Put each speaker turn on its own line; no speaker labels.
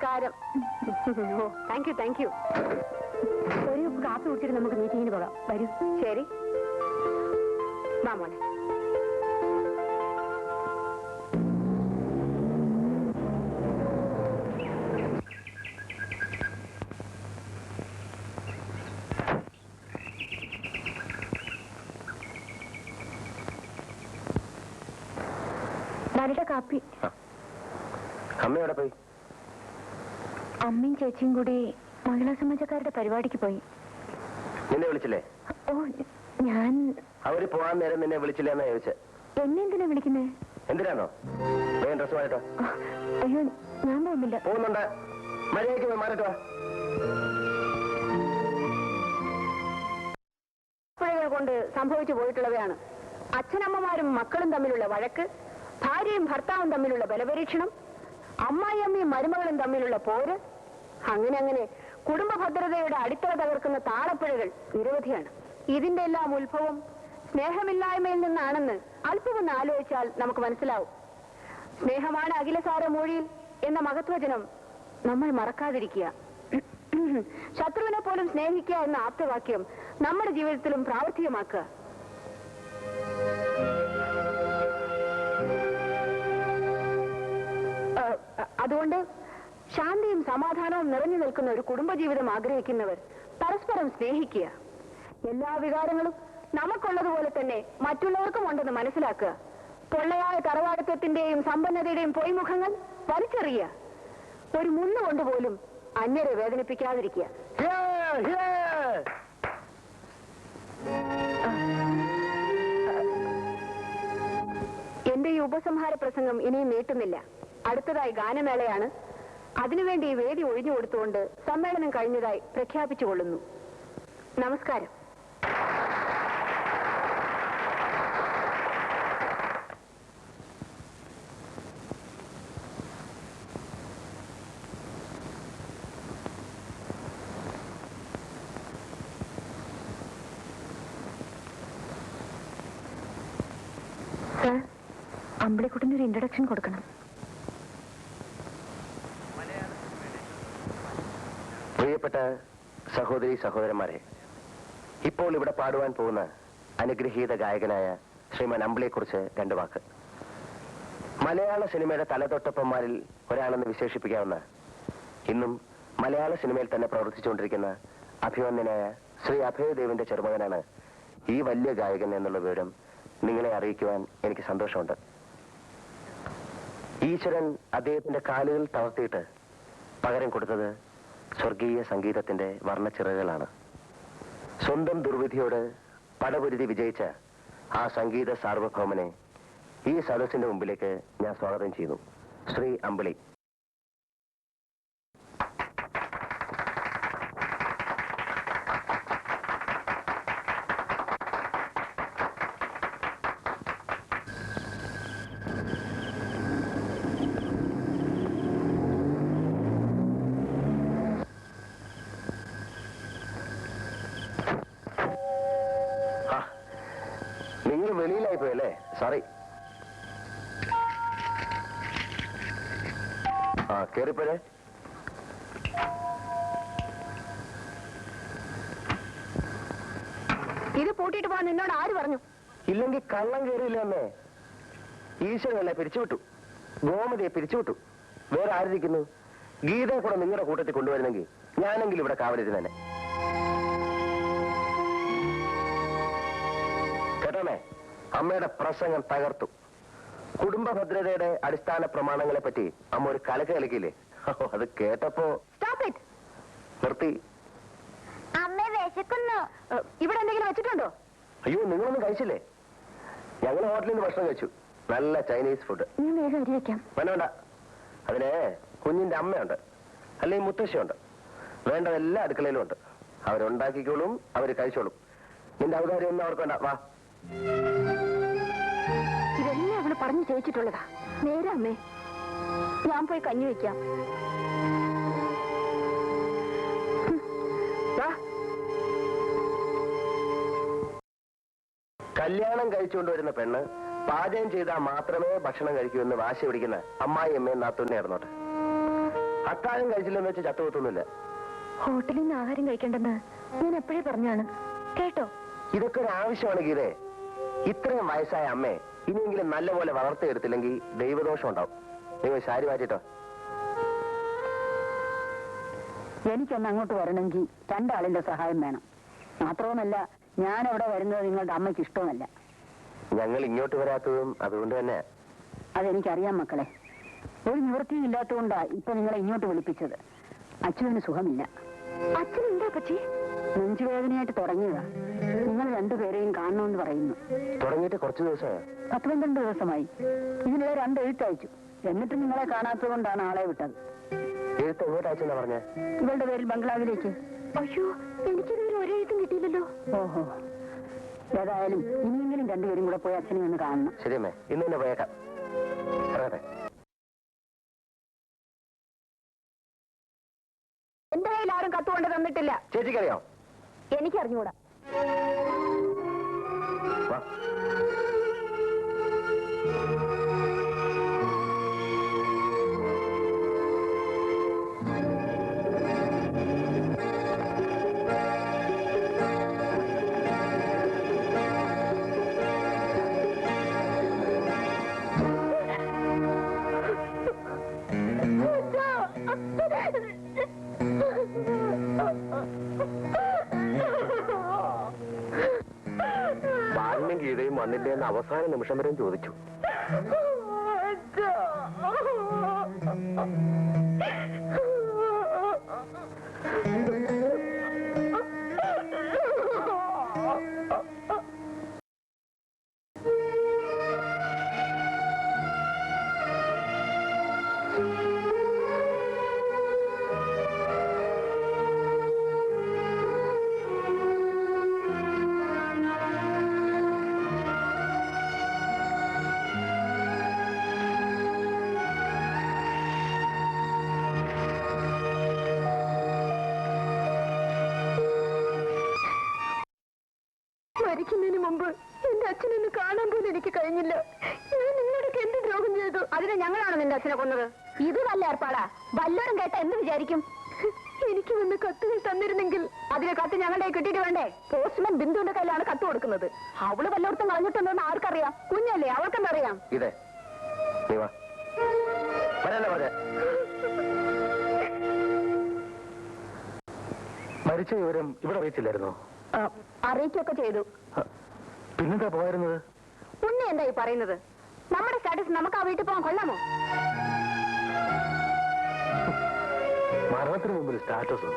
നമസ്കാരം. Thank you thank you. ഒരു കാപ്പി കുടിച്ചിട്ട് നമുക്ക് മീറ്റിങ്ങിന് പോകാം. വരൂ. ശരി വാ മോനെ. കാപ്പി.
അമ്മയോടെ പോയി?
അമ്മയും ചേച്ചിയും കൂടി മഹിളാ സമാജക്കാരുടെ പരിപാടിക്ക് പോയി.
നിന്നെ വിളിച്ചില്ലേ?
ഓ ഞാൻ
അവര് പോവാൻ നേരം നിന്നെ വിളിച്ചില്ലെന്നാ ചോദിച്ചേ.
എന്നെ എന്തിനാ വിളിക്കുന്നേ?
എന്തിനാണോ? വേഗം ഡ്രസ് മാറിട്ടോ.
അയ്യോ ഞാൻ പോകുന്നില്ല.
പോകുന്നുണ്ട്. മര്യാദയ്ക്ക് പോയി മാറിട്ടോ.
കൊണ്ട് സംഭവിച്ചു പോയിട്ടുള്ളവയാണ് അച്ഛനമ്മമാരും മക്കളും തമ്മിലുള്ള വഴക്ക്, ഭാര്യയും ഭർത്താവും തമ്മിലുള്ള ബലപരീക്ഷണം, അമ്മായിയമ്മയും മരുമകളും തമ്മിലുള്ള പോര്, അങ്ങനെ അങ്ങനെ കുടുംബ ഭദ്രതയുടെ അടിത്തറ തകർക്കുന്ന താളപ്പിഴകൾ നിരവധിയാണ്. ഇതിന്റെ എല്ലാം ഉത്ഭവം സ്നേഹമില്ലായ്മയിൽ നിന്നാണെന്ന് അല്പമൊന്ന് ആലോചിച്ചാൽ നമുക്ക് മനസ്സിലാവും. സ്നേഹമാണ് അഖിലസാര മൂഴിയിൽ എന്ന മഹത്വചനം നമ്മൾ മറക്കാതിരിക്കുക. ശത്രുവിനെ പോലും സ്നേഹിക്കുക എന്ന ആപ്തവാക്യം നമ്മുടെ ജീവിതത്തിലും പ്രാവർത്തികമാക്കുക. അതുകൊണ്ട് ശാന്തിയും സമാധാനവും നിറഞ്ഞു നിൽക്കുന്ന ഒരു കുടുംബജീവിതം ആഗ്രഹിക്കുന്നവർ പരസ്പരം സ്നേഹിക്കുക. എല്ലാ വികാരങ്ങളും നമുക്കുള്ളതുപോലെ തന്നെ മറ്റുള്ളവർക്കും ഉണ്ടെന്ന് മനസ്സിലാക്കുക. പൊള്ളയായ തറവാടിത്വത്തിന്റെയും സമ്പന്നതയുടെയും പൊയ്മുഖങ്ങൾ വലിച്ചെറിയുക. ഒരു മുന്നുകൊണ്ടുപോലും അന്യരെ വേദനിപ്പിക്കാതിരിക്കുക. എന്റെ ഈ ഉപസംഹാര പ്രസംഗം ഇനിയും നീട്ടുന്നില്ല. അടുത്തതായി ഗാനമേളയാണ്. അതിനുവേണ്ടി ഈ വേദി ഒഴിഞ്ഞു കൊടുത്തുകൊണ്ട് സമ്മേളനം കഴിഞ്ഞതായി പ്രഖ്യാപിച്ചുകൊള്ളുന്നു. നമസ്കാരം. സർ, അമ്പിളിക്കുട്ടിന് ഒരു ഇൻട്രൊഡക്ഷൻ കൊടുക്കണം.
പ്രിയപ്പെട്ട സഹോദരി സഹോദരന്മാരെ, ഇപ്പോൾ ഇവിടെ പാടുവാൻ പോകുന്ന അനുഗ്രഹീത ഗായകനായ ശ്രീമാൻ അമ്പിളിയെക്കുറിച്ച് രണ്ട് വാക്ക്. മലയാള സിനിമയുടെ തലതൊട്ടപ്പന്മാരിൽ ഒരാളെന്ന് വിശേഷിപ്പിക്കാവുന്ന, ഇന്നും മലയാള സിനിമയിൽ തന്നെ പ്രവർത്തിച്ചുകൊണ്ടിരിക്കുന്ന അഭിമന്യനായ ശ്രീ അഭയദേവിന്റെ ചെറുമകനാണ് ഈ വലിയ ഗായകൻ എന്നുള്ള വിവരം നിങ്ങളെ അറിയിക്കുവാൻ എനിക്ക് സന്തോഷമുണ്ട്. ഈശ്വരൻ അദ്ദേഹത്തിന്റെ കാലുകൾ തളർത്തിയിട്ട് പകരം കൊടുത്തത് സ്വർഗീയ സംഗീതത്തിന്റെ വർണ്ണച്ചിറകുകളാണ്. സ്വന്തം ദുർവിധിയോട് പടപൊരുതി വിജയിച്ച ആ സംഗീത സാർവഭൗമനെ ഈ സദസ്സിന്റെ മുമ്പിലേക്ക് ഞാൻ സ്വാഗതം ചെയ്യുന്നു. ശ്രീ അമ്പിളി. നിങ്ങൾ വെളിയിലായി പോയല്ലേ? സോറി. കേറിപ്പോരെ.
ഇത് പൂട്ടിയിട്ട് പോകാൻ നിന്നോട് ആര് പറഞ്ഞു?
ഇല്ലെങ്കിൽ കള്ളം കയറിയില്ല എന്നേ. ഈശ്വരനല്ലേ പിരിച്ചുവിട്ടു, ഗോമതിയെ പിരിച്ചുവിട്ടു. വേറെ ആരിരിക്കുന്നു? ഗീതയെ കൂടെ നിങ്ങളുടെ കൂട്ടത്തിൽ കൊണ്ടുവരുന്നെങ്കിൽ ഞാനെങ്കിലും ഇവിടെ കാവലിരുന്നെ. കേട്ടോമേ, അമ്മയുടെ പ്രസംഗം തകർത്തു. കുടുംബ ഭദ്രതയുടെ അടിസ്ഥാന പ്രമാണങ്ങളെ പറ്റി അമ്മ ഒരു കലക്ക് കലക്കില്ലേ? അത് കേട്ടപ്പോ നിർത്തി.
അമ്മ വിശക്കുന്നു. ഇവിടെ എന്തെങ്കിലും വെച്ചിട്ടുണ്ടോ?
അയ്യോ, നിങ്ങളൊന്നും കഴിച്ചില്ലേ? ഞങ്ങൾ ഹോട്ടലിൽ നിന്ന് ഭക്ഷണം കഴിച്ചു. നല്ല ചൈനീസ് ഫുഡ്. വേണ്ട, അതിന് കുഞ്ഞിന്റെ അമ്മയുണ്ട്, അല്ലെങ്കിൽ മുത്തശ്ശിയുണ്ട്. വേണ്ടതെല്ലാം അടുക്കളയിലും ഉണ്ട്. അവരുണ്ടാക്കിക്കോളും, അവര് കഴിച്ചോളും. നിന്റെ ഔദാര്യം ഒന്നും അവർക്ക് വേണ്ട. വാ.
ഇതെല്ലാം അവള് പറഞ്ഞു ചോദിച്ചിട്ടുള്ളതാ. നേരെ അമ്മേ, ഞാൻ പോയി കഞ്ഞി വെക്കാം.
കല്യാണം കഴിച്ചുകൊണ്ടുവരുന്ന പെണ്ണ് പാചകം ചെയ്താൽ മാത്രമേ ഭക്ഷണം കഴിക്കൂ എന്ന് വാശി പിടിക്കുന്ന അമ്മായി അമ്മയും നാത്തൂന്നെ ഇറന്നോട്ടെ. അത്താഴം കഴിച്ചില്ലെന്ന് വെച്ച് ചത്തുപോത്തൊന്നുമില്ല.
ഹോട്ടലിൽ നിന്ന് ആഹാരം കഴിക്കേണ്ടെന്ന് ഞാൻ എപ്പോഴേ പറഞ്ഞാണ്, കേട്ടോ?
ഇതൊക്കെ ഒരു ആവശ്യമാണ് ഗീതേ. ഇത്രയും വയസ്സായ അമ്മയെ ഇനിയെങ്കിലും നല്ലപോലെ വളർത്തിയെടുത്തില്ലെങ്കിൽ ദൈവദോഷം ഉണ്ടാവും. നിങ്ങൾ ശാരി മാറ്റിട്ടോ.
എനിക്കൊന്ന് അങ്ങോട്ട് വരണമെങ്കിൽ രണ്ടാളിന്റെ സഹായം വേണം. മാത്രവുമല്ല, ഞാൻ അവിടെ വരുന്നത് നിങ്ങളുടെ അമ്മയ്ക്ക് ഇഷ്ടവുമല്ല.
ഞങ്ങൾ ഇങ്ങോട്ട് വരാത്തതും അതുകൊണ്ട് തന്നെ.
അതെനിക്കറിയാം മക്കളെ. ഒരു നിവൃത്തിയും ഇല്ലാത്തതുകൊണ്ടാ ഇപ്പൊ നിങ്ങളെ ഇങ്ങോട്ട് വിളിപ്പിച്ചത്. അച്ഛന് സുഖമില്ല. അച്ഛനെന്താ പറ്റി? നെഞ്ചുവേദനയായിട്ട് തുടങ്ങിയതാ. നിങ്ങൾ രണ്ടുപേരെയും കാണണമെന്ന് പറയുന്നു.
തുടങ്ങിയിട്ട് കുറച്ച് ദിവസമായി.
10-12 ദിവസമായി. ഇതിനിടെ 2 എഴുത്തയച്ചു. എന്നിട്ട് നിങ്ങളെ കാണാത്തത് കൊണ്ടാണ് ആളെ വിട്ടത്.
എഴുത്ത് എങ്ങോട്ട് അയച്ചെന്നാ പറഞ്ഞേ?
ഇവളുടെ പേരിൽ ബംഗ്ലാവിലേക്ക്. അയ്യോ, എനിക്കിതുവരെ ഒരെഴുത്തും കിട്ടിയില്ലല്ലോ. ഓഹോ, ഏതായാലും ഇനിയെങ്കിലും രണ്ടുപേരും കൂടെ പോയി അച്ഛനെ ഒന്ന് കാണണം.
ശരി അമ്മേ, ഇന്ന് തന്നെ പോയേക്കാം. ഇറങ്ങട്ടെ.
എന്റെ കയ്യിൽ ആരും കത്തുകൊണ്ട് തന്നിട്ടില്ല.
ചേച്ചിക്കറിയാം?
എനിക്കറിഞ്ഞൂടാ.
ബാലിനും ഗീതയും വന്നില്ലേ എന്ന് അവസാന നിമിഷം വരെയും ചോദിച്ചു.
മരിക്കുന്നതിന് മുമ്പ് എന്റെ അച്ഛനൊന്ന് കാണാൻ പോലും എനിക്ക് കഴിഞ്ഞില്ല. ഞാൻ നിങ്ങളോടൊക്കെ എന്ത് ദ്രോഹം ചെയ്തു? അതിന് ഞങ്ങളാണ് നിന്റെ അച്ഛനെ കൊന്നത്. ഇത് നല്ല ഏർപ്പാടാ. വല്ലവരും കേട്ട എന്ത് വിചാരിക്കും? എനിക്ക് വന്ന് കത്തുകൾ തന്നിരുന്നെങ്കിൽ. അതിന് കത്ത് ഞങ്ങളുടെ കിട്ടിയിട്ട് വേണ്ടേ? പോസ്റ്റ്മാൻ ബിന്ദുവിന്റെ കയ്യിലാണ് കത്ത് കൊടുക്കുന്നത്. അവള് വല്ലയിടത്തും കളഞ്ഞിട്ടുണ്ടോന്ന് ആർക്കറിയാം? കുഞ്ഞല്ലേ, അവൾക്കെന്തറിയാം?
ഇതേ നീ വാ. മരിച്ച വിവരം ഇവിടെ അറിയിച്ചില്ലായിരുന്നോ?
അറിയിക്കൊക്കെ ചെയ്തു.
പിന്നെന്താ പോയിരുന്നത്?
ഉണ്ണി എന്തായി പറയുന്നത്? നമ്മുടെ സ്റ്റാറ്റസ് നമുക്ക് ആ വീട്ടിൽ പോകാൻ കൊള്ളാമോ?
മരണത്തിന് മുമ്പിൽ സ്റ്റാറ്റസ്